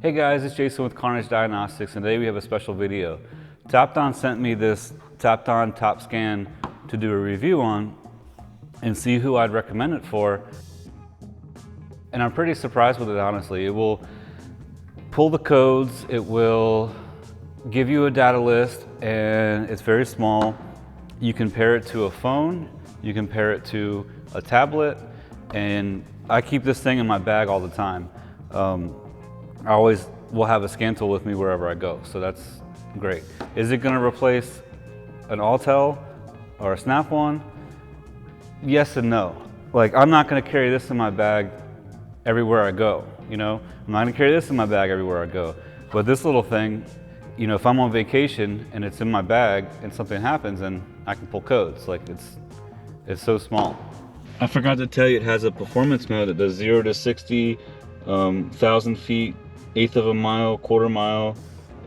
Hey guys, it's Jason with Carnage Diagnostics, and today we have a special video. Topdon sent me this Topdon Topscan to do a review on and see who I'd recommend it for. And I'm pretty surprised with it, honestly. It will pull the codes, it will give you a data list, and it's very small. You can pair it to a phone, you can pair it to a tablet, and I keep this thing in my bag all the time. I always will have a scan tool with me wherever I go, so that's great. Is it going to replace an Autel or a Snap-on? Yes and no. Like, I'm not going to carry this in my bag everywhere I go, you know? I'm not going to carry this in my bag everywhere I go. But this little thing, you know, if I'm on vacation and it's in my bag and something happens, and I can pull codes. Like, it's so small. I forgot to tell you, it has a performance mode that does 0 to 60, 1,000 feet, eighth of a mile, quarter mile.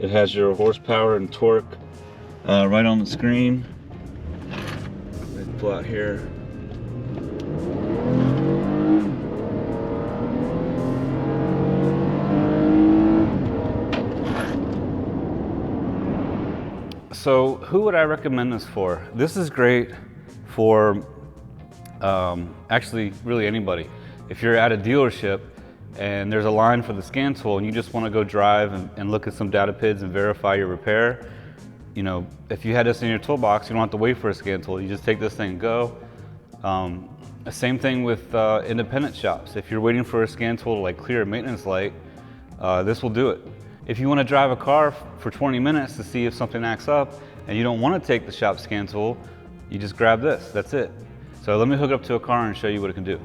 It has your horsepower and torque right on the screen. Let me pull out here. So who would I recommend this for? This is great for actually really anybody. If you're at a dealership and there's a line for the scan tool and you just want to go drive and look at some data PIDs and verify your repair, you know, if you had this in your toolbox, you don't have to wait for a scan tool. You just take this thing and go. Same thing with independent shops. If you're waiting for a scan tool to like clear a maintenance light, this will do it. If you want to drive a car for 20 minutes to see if something acts up and you don't want to take the shop scan tool, you just grab this, that's it. So let me hook it up to a car and show you what it can do.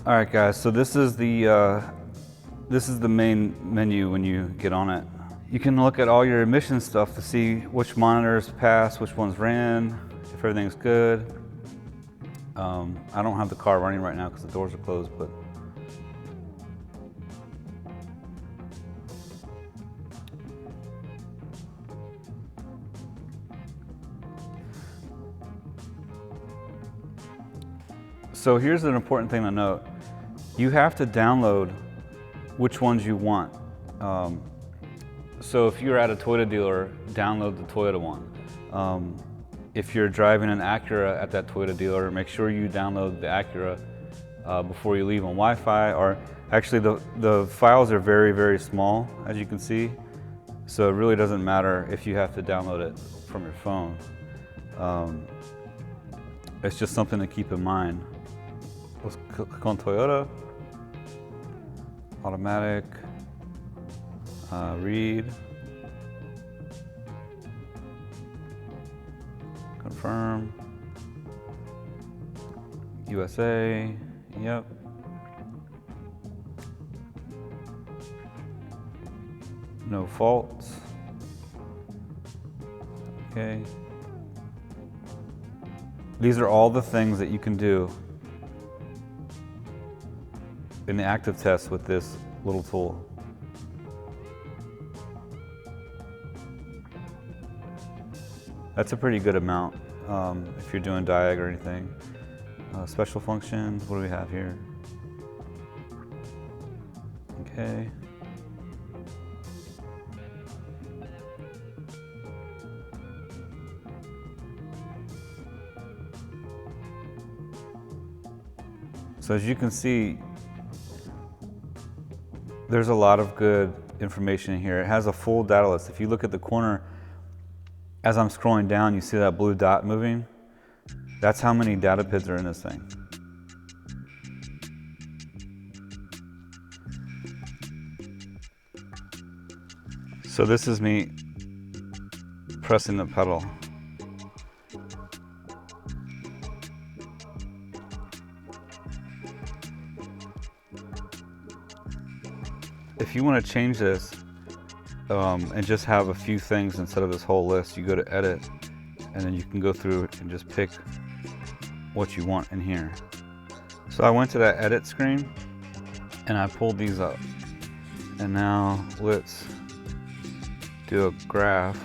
All right guys, so this is the main menu when you get on it. You can look at all your emission stuff to see which monitors passed, which ones ran, if everything's good. I don't have the car running right now because the doors are closed, but so here's an important thing to note. You have to download which ones you want. So if you're at a Toyota dealer, download the Toyota one. If you're driving an Acura at that Toyota dealer, make sure you download the Acura before you leave on Wi-Fi. Or actually the files are very, very small, as you can see. So it really doesn't matter if you have to download it from your phone. It's just something to keep in mind. Let's click on Toyota, automatic, read, confirm, USA, yep. No faults, okay. These are all the things that you can do in the active test with this little tool. That's a pretty good amount if you're doing diag or anything. Special functions, what do we have here? Okay. So as you can see, there's a lot of good information in here. It has a full data list. If you look at the corner, as I'm scrolling down, you see that blue dot moving? That's how many data PIDs are in this thing. So this is me pressing the pedal. If you want to change this and just have a few things instead of this whole list, you go to edit and then you can go through it and just pick what you want in here. So I went to that edit screen and I pulled these up, and now let's do a graph.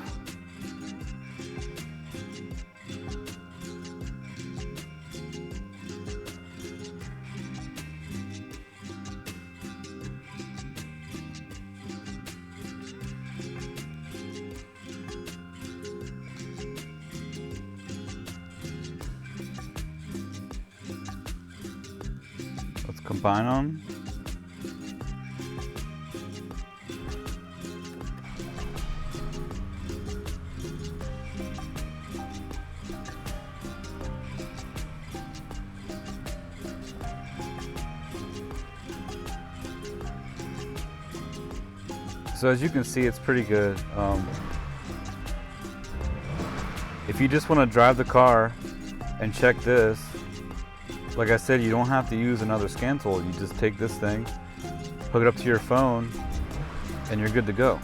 combine them. So as you can see, it's pretty good. If you just want to drive the car and check this, like I said, you don't have to use another scan tool. You just take this thing, hook it up to your phone, and you're good to go.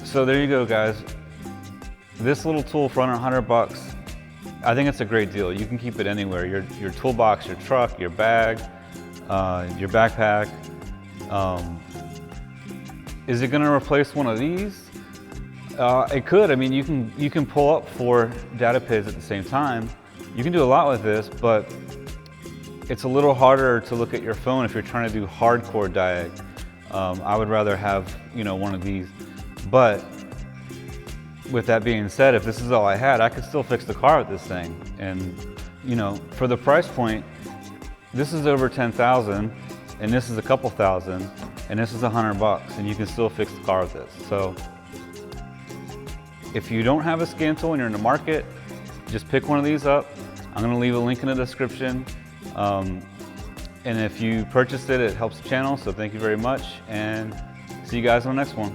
So there you go, guys. This little tool for under 100 bucks. I think it's a great deal. You can keep it anywhere. Your toolbox, your truck, your bag, your backpack. Is it going to replace one of these? It could. I mean, you can pull up 4 data PIDs at the same time. You can do a lot with this, but it's a little harder to look at your phone if you're trying to do hardcore diag. I would rather have, one of these. But with that being said, if this is all I had, I could still fix the car with this thing. And, for the price point, this is over 10,000, and this is a couple thousand, and this is 100 bucks, and you can still fix the car with this. So, if you don't have a scan tool and you're in the market, just pick one of these up. I'm gonna leave a link in the description. And if you purchased it, it helps the channel, so thank you very much, and see you guys on the next one.